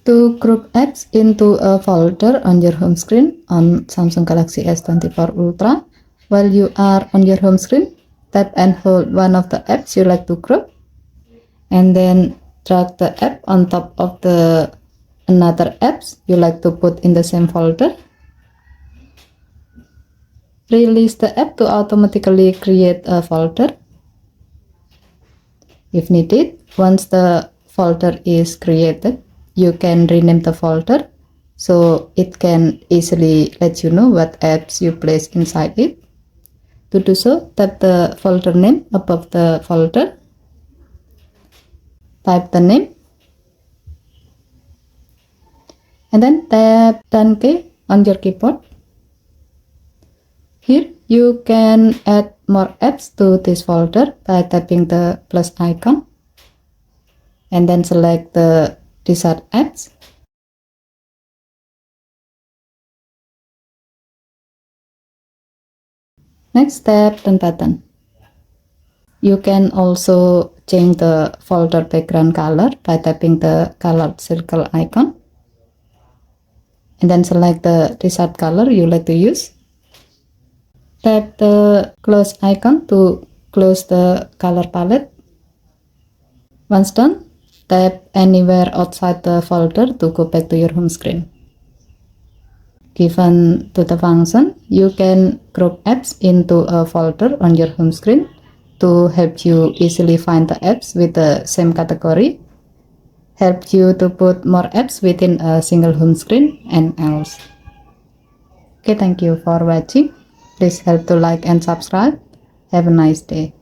To group apps into a folder on your home screen on Samsung Galaxy S24 Ultra, while you are on your home screen, tap and hold one of the apps you like to group, and then drag the app on top of the another apps you like to put in the same folder. Release the app to automatically create a folder. If needed, once the folder is created, you can rename the folder so it can easily let you know what apps you place inside it. To do so, tap the folder name above the folder, type the name, and then tap 10 key on your keyboard. Here you can add more apps to this folder by tapping the plus icon and then select the desired apps. Next, tap the button. You can also change the folder background color by tapping the colored circle icon and then select the desired color you like to use. Tap the close icon to close the color palette. Once done, tap anywhere outside the folder to go back to your home screen. Given to the function, you can group apps into a folder on your home screen to help you easily find the apps with the same category, help you to put more apps within a single home screen, and else. Okay, thank you for watching. Please help to like and subscribe. Have a nice day.